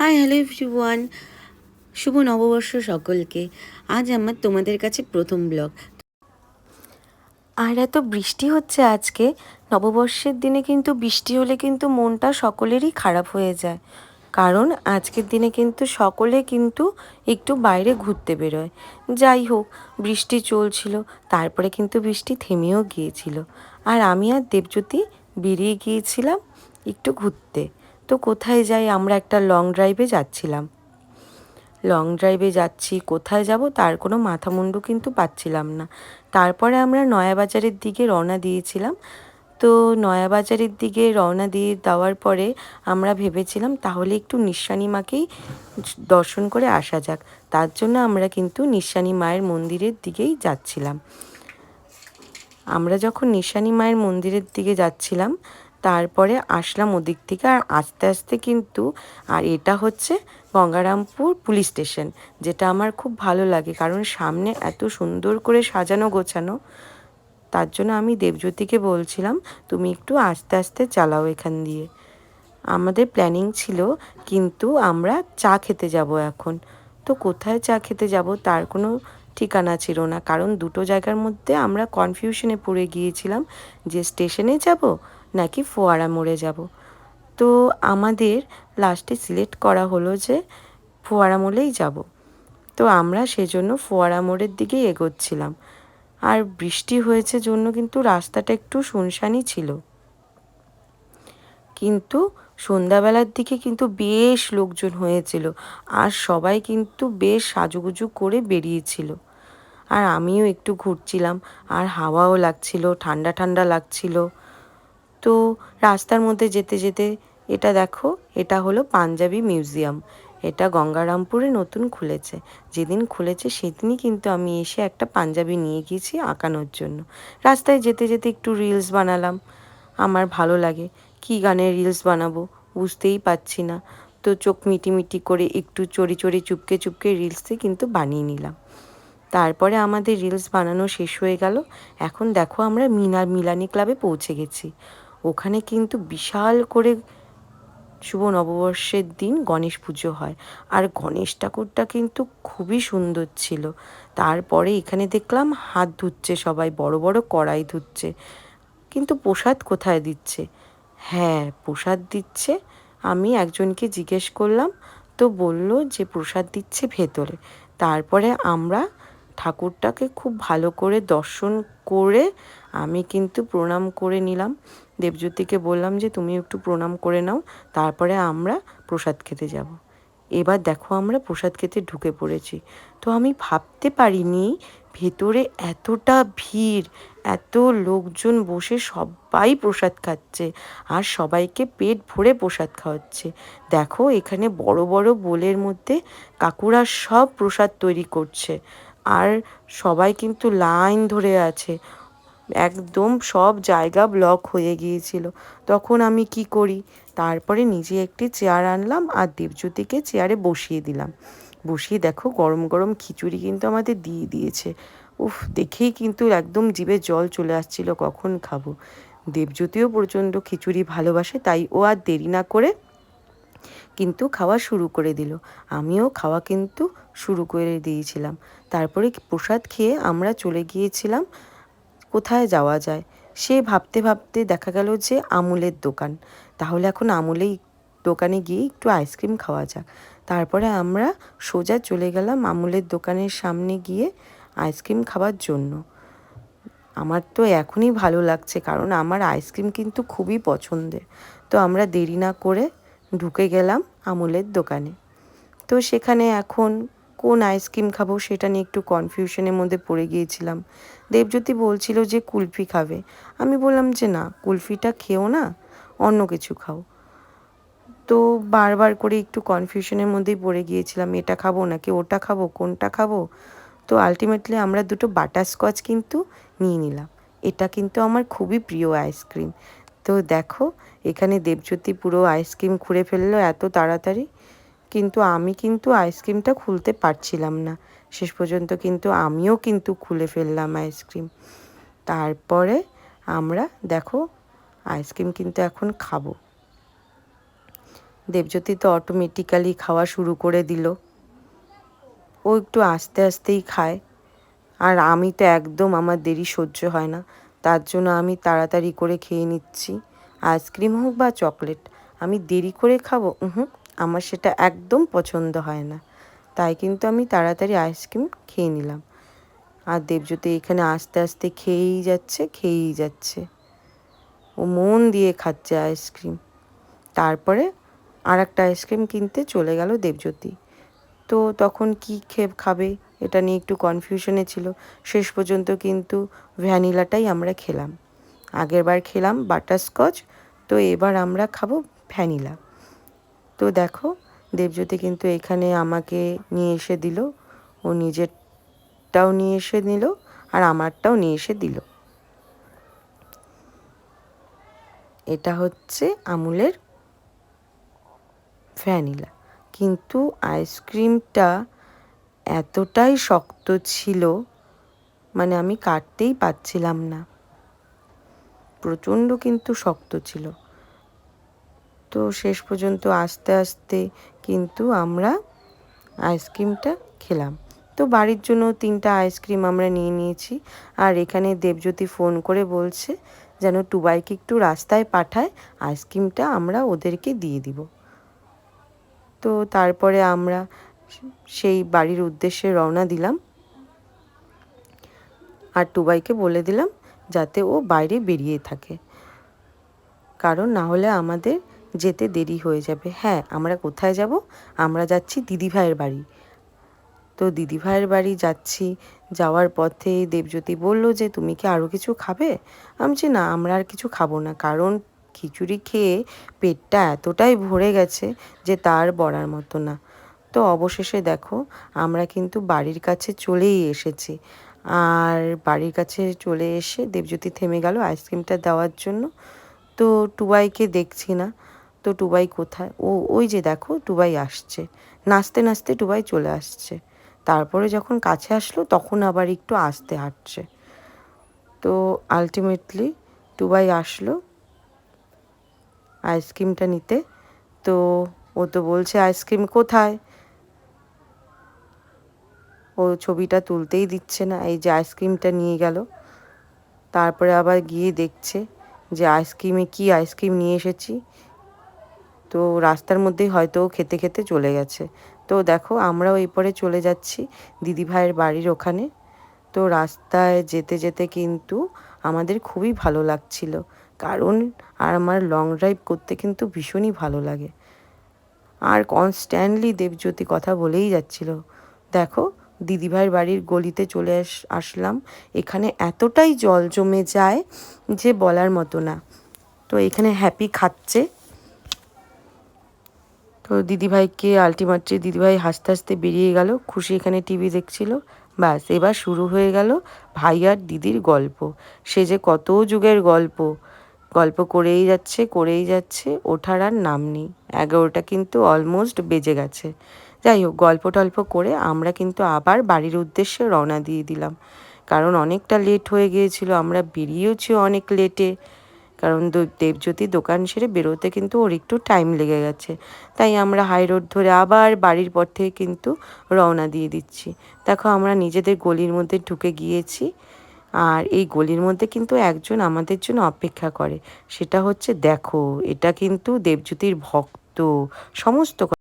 Hi hello everyone, শুভ নববর্ষ সকলকে। আজ আমার তোমাদের কাছে প্রথম ব্লগ। আর এত বৃষ্টি হচ্ছে আজকে। নববর্ষের দিনে কিন্তু বৃষ্টি হলে কিন্তু মনটা সকলেরই খারাপ হয়ে যায়, কারণ আজকের দিনে কিন্তু সকলে কিন্তু একটু বাইরে ঘুরতে বেরোয়। যাই হোক, বৃষ্টি চলছিল, তারপরে কিন্তু বৃষ্টি থেমেও গিয়েছিল। আর আমি আর দেবজ্যোতি বেরিয়ে গিয়েছিলাম একটু ঘুরতে। তো কোথায় যাই, আমরা একটা লং ড্রাইভে যাচ্ছিলাম। লং ড্রাইভে যাচ্ছি, কোথায় যাব তার কোনো মাথামুন্ডু কিন্তু পাচ্ছিলাম না। তারপরে আমরা নয়াবাজারের দিকে রওনা দিয়েছিলাম। তো নয়াবাজারের দিকে রওনা দিয়ে দেওয়ার পরে আমরা ভেবেছিলাম তাহলে একটু নিঃসানী মাকেই দর্শন করে আসা যাক। তার জন্য আমরা কিন্তু নিঃসানী মায়ের মন্দিরের দিকেই যাচ্ছিলাম। আমরা যখন নিঃসানী মায়ের মন্দিরের দিকে যাচ্ছিলাম, তারপরে আসলাম ওদিক থেকে। আর আস্তে আস্তে কিন্তু, আর এটা হচ্ছে গঙ্গারামপুর পুলিশ স্টেশন, যেটা আমার খুব ভালো লাগে, কারণ সামনে এত সুন্দর করে সাজানো গোছানো। তার জন্য আমি দেবজ্যোতিকে বলছিলাম, তুমি একটু আস্তে আস্তে চালাও এখান দিয়ে। আমাদের প্ল্যানিং ছিল, কিন্তু আমরা চা খেতে যাব এখন। তো কোথায় চা খেতে যাব তার কোনো ঠিকানা ছিল না, কারণ দুটো জায়গার মধ্যে আমরা কনফিউশনে পড়ে গিয়েছিলাম যে স্টেশনে যাব নাকি ফোয়ারা মোড়ে যাব। তো আমাদের লাস্টে সিলেক্ট করা হলো যে ফোয়ারা মোড়েই যাব। তো আমরা সেজন্য ফোয়ারা মোড়ের দিকেই এগোচ্ছিলাম। আর বৃষ্টি হয়েছে জন্য কিন্তু রাস্তাটা একটু শুনশানই ছিল, কিন্তু সন্ধ্যাবেলার দিকে কিন্তু বেশ লোকজন হয়েছিল। আর সবাই কিন্তু বেশ সাজুগুজু করে বেরিয়েছিল। আর আমিও একটু ঘুরছিলাম, আর হাওয়াও লাগছিল, ঠান্ডা ঠান্ডা লাগছিল। তো রাস্তার মধ্যে যেতে যেতে, এটা দেখো, এটা হলো পাঞ্জাবি মিউজিয়াম। এটা গঙ্গারামপুরে নতুন খুলেছে। যেদিন খুলেছে সেদিনই কিন্তু আমি এসে একটা পাঞ্জাবি নিয়ে গিয়েছি আঁকানোর জন্য। রাস্তায় যেতে যেতে একটু রিলস বানালাম। আমার ভালো লাগে, কী গানের রিলস বানাবো বুঝতেই পারছি না। তো চোখ মিটি করে একটু চড়ি চড়ি চুপকে চুপকে রিলসে কিন্তু বানিয়ে নিলাম। তারপরে আমাদের রিলস বানানো শেষ হয়ে গেল। এখন দেখো আমরা মিলানি ক্লাবে পৌঁছে গেছি। ওখানে কিন্তু বিশাল করে শুভ নববর্ষের দিন গণেশ পুজো হয়। আর গণেশ ঠাকুরটা কিন্তু খুবই সুন্দর ছিল। তারপরে এখানে দেখলাম হাত ধুচ্ছে সবাই, বড় বড় কড়াই ধুচ্ছে। কিন্তু প্রসাদ কোথায় দিচ্ছে? হ্যাঁ, প্রসাদ দিচ্ছে। আমি একজনকে জিজ্ঞেস করলাম, তো বলল যে প্রসাদ দিচ্ছে ভেতরে। তারপরে আমরা ঠাকুরটাকে খুব ভালো করে দর্শন করে আমি কিন্তু প্রণাম করে নিলাম। দেবজ্যোতিকে বললাম যে তুমি একটু প্রণাম করে নাও, তারপরে আমরা প্রসাদ খেতে যাব। এবার দেখো আমরা প্রসাদ খেতে ঢুকে পড়েছি। তো আমি ভাবতে পারিনি ভেতরে এতটা ভিড়, এত লোকজন বসে সবাই প্রসাদ খাচ্ছে, আর সবাইকে পেট ভরে প্রসাদ খাওয়াচ্ছে। দেখো এখানে বড় বড় বোলের মধ্যে কাকুরা সব প্রসাদ তৈরি করছে, আর সবাই কিন্তু লাইন ধরে আছে। একদম সব জায়গা ব্লক হয়ে গিয়েছিল। তখন আমি কি করি, তারপরে নিজে একটি চেয়ার আনলাম আর দেবজ্যোতিকে চেয়ারে বসিয়ে দিলাম। বসিয়ে দেখো গরম গরম খিচুড়ি কিন্তু আমাদের দিয়ে দিয়েছে। উফ, দেখেই কিন্তু একদম জিভে জল চলে আসছিল কখন খাবো। দেবজ্যোতিও প্রচণ্ড খিচুড়ি ভালোবাসে, তাই ও আর দেরি না করে কিন্তু খাওয়া শুরু করে দিল। আমিও খাওয়া কিন্তু শুরু করে দিয়েছিলাম। তারপরে প্রসাদ খেয়ে আমরা চলে গিয়েছিলাম কোথায় যাওয়া যায়। সে ভাবতে ভাবতে দেখা গেল যে আমুলের দোকান, তাহলে এখন আমুলেই দোকানে গিয়ে একটু আইসক্রিম খাওয়া যাক। তারপরে আমরা সোজা চলে গেলাম আমুলের দোকানের সামনে গিয়ে আইসক্রিম খাওয়ার জন্য। আমার তো এখনই ভালো লাগছে, কারণ আমার আইসক্রিম কিন্তু খুবই পছন্দের। তো আমরা দেরি না করে ঢুকে গেলাম আমুলের দোকানে। তো সেখানে এখন কোন আইসক্রিম খাবো সেটা নিয়ে একটু কনফিউশনের মধ্যে পড়ে গিয়েছিলাম। দেবজ্যোতি বলছিল যে কুলফি খাবে। আমি বললাম যে না, কুলফিটা খেও না, অন্য কিছু খাও। তো বারবার করে একটু কনফিউশনের মধ্যেই পড়ে গিয়েছিলাম, এটা খাবো নাকি ওটা খাবো, কোনটা খাবো। তো আলটিমেটলি আমরা দুটো বাটারস্কচ কিন্তু নিয়ে নিলাম। এটা কিন্তু আমার খুবই প্রিয় আইসক্রিম। তো দেখো এখানে দেবজ্যোতি পুরো আইসক্রিম খুঁড়ে ফেললো এত তাড়াতাড়ি, কিন্তু আমি কিন্তু আইসক্রিমটা খুলতে পারছিলাম না। শেষ পর্যন্ত কিন্তু আমিও কিন্তু খুলে ফেললাম আইসক্রিম। তারপরে আমরা দেখো আইসক্রিম কিন্তু এখন খাবো। দেবজ্যোতি তো অটোমেটিক্যালি খাওয়া শুরু করে দিল। ও একটু আস্তে আস্তেই খায়, আর আমি তো একদম, আমার দেরি সহ্য হয় না, তার জন্য আমি তাড়াতাড়ি করে খেয়ে নিচ্ছি। আইসক্রিম হোক বা চকলেট, আমি দেরি করে খাবো, আমার সেটা একদম পছন্দ হয় না। তাই কিন্তু আমি তাড়াতাড়ি আইসক্রিম খেয়ে নিলাম। আর দেবজ্যোতি এখানে আস্তে আস্তে খেয়েই যাচ্ছে। ও মন দিয়ে খাচ্ছে আইসক্রিম। তারপরে আর একটা আইসক্রিম কিনতে চলে গেল দেবজ্যোতি। তো তখন কি খাবে এটা নিয়ে একটু কনফিউশনে ছিল। শেষ পর্যন্ত কিন্তু ভ্যানিলাটাই আমরা খেলাম। আগেরবার খেলাম বাটারস্কচ, তো এবার আমরা খাবো ভ্যানিলা। তো দেখো, দেবজ্যোতি কিন্তু এখানে আমাকে নিয়ে এসে দিল, ও নিজেরটাও নিয়ে এসে নিল আর আমারটাও নিয়ে এসে দিল। এটা হচ্ছে আমুলের ভ্যানিলা। কিন্তু আইসক্রিমটা এতটাই শক্ত ছিল, মানে আমি কাটতেই পারছিলাম না, প্রচণ্ড কিন্তু শক্ত ছিল। তো শেষ পর্যন্ত আস্তে আস্তে কিন্তু আমরা আইসক্রিমটা খেলাম। তো বাড়ির জন্য 3টা আইসক্রিম আমরা নিয়ে নিয়েছি। আর এখানে দেবজ্যোতি ফোন করে বলছে যেন টুবাইকে একটু রাস্তায় পাঠায়, আইসক্রিমটা আমরা ওদেরকে দিয়ে দিব। তো তারপরে আমরা সেই বাড়ির উদ্দেশ্যে রওনা দিলাম। আর টুবাইকে বলে দিলাম যাতে ও বাইরে বেরিয়ে থাকে, কারণ না হলে আমাদের যেতে দেরি হয়ে যাবে। হ্যাঁ, আমরা কোথায় যাব? আমরা যাচ্ছি দিদিভাইয়ের বাড়ি। তো দিদিভাইয়ের বাড়ি যাচ্ছি, যাওয়ার পথে দেবজ্যোতি বলল যে তুমি কি আরও কিছু খাবে? আমি বলছি না, আমরা আর কিছু খাবো না, কারণ খিচুড়ি খেয়ে পেটটা এতটাই ভরে গেছে যে তার বলার মতো না। তো অবশেষে দেখো, আমরা কিন্তু বাড়ির কাছে চলেই এসেছি। আর বাড়ির কাছে চলে এসে দেবজ্যোতি থেমে গেল আইসক্রিমটা দেওয়ার জন্য। তো টুবাইকে দেখছি না। তো টুবাই কোথায়? ওই যে দেখো, টুবাই আসছে, নাচতে নাচতে টুবাই চলে আসছে। তারপরে যখন কাছে আসলো তখন আবার একটু আস্তে হাঁটছে। তো আলটিমেটলি টুবাই আসলো আইসক্রিমটা নিতে। তো ও তো বলছে আইসক্রিম কোথায়, ও ছবিটা তুলতেই দিচ্ছে না। এই যে আইসক্রিমটা নিয়ে গেল, তারপরে আবার গিয়ে দেখছে যে আইসক্রিমে কি আইসক্রিম নিয়ে এসেছি। তো রাস্তার মধ্যেই হয়তো খেতে খেতে চলে গেছে। তো দেখো, আমরাও এরপরে চলে যাচ্ছি দিদিভাইয়ের বাড়ির ওখানে। তো রাস্তায় যেতে যেতে কিন্তু আমাদের খুবই ভালো লাগছিল, কারণ আর আমার লং ড্রাইভ করতে কিন্তু ভীষণই ভালো লাগে। আর কনস্ট্যান্টলি দেবজ্যোতি কথা বলেই যাচ্ছিল। দেখো, দিদিভাইয়ের বাড়ির গলিতে চলে আসলাম। এখানে এতটাই জল জমে যায় যে বলার মতো না। তো এখানে হ্যাপি খাচ্ছে। তো দিদিভাইকে আলটিমেটলি দিদিভাই হাসতে হাসতে বেরিয়ে গেল, খুশি এখানে টিভি দেখছিল। ব্যাস, এবার শুরু হয়ে গেল ভাই আর দিদির গল্প। সে যে কত যুগের গল্প, গল্প করেই যাচ্ছে, ওঠার আর নাম নেই। 11টা কিন্তু অলমোস্ট বেজে গেছে। যাই হোক, গল্প টল্প করে আমরা কিন্তু আবার বাড়ির উদ্দেশ্যে রওনা দিয়ে দিলাম, কারণ অনেকটা লেট হয়ে গিয়েছিল। আমরা বেরিয়েওছি অনেক লেটে, কারণ দেবজ্যোতি দোকান সেরে বেরোতে কিন্তু ওর একটু টাইম লেগে গেছে। তাই আমরা হাই রোড ধরে আবার বাড়ির পর থেকে কিন্তু রওনা দিয়ে দিচ্ছি। দেখো, আমরা নিজেদের গলির মধ্যে ঢুকে গিয়েছি। আর এই গলির মধ্যে কিন্তু একজন আমাদের জন্য অপেক্ষা করে। সেটা হচ্ছে, দেখো, এটা কিন্তু দেবজ্যোতির ভক্ত। সমস্ত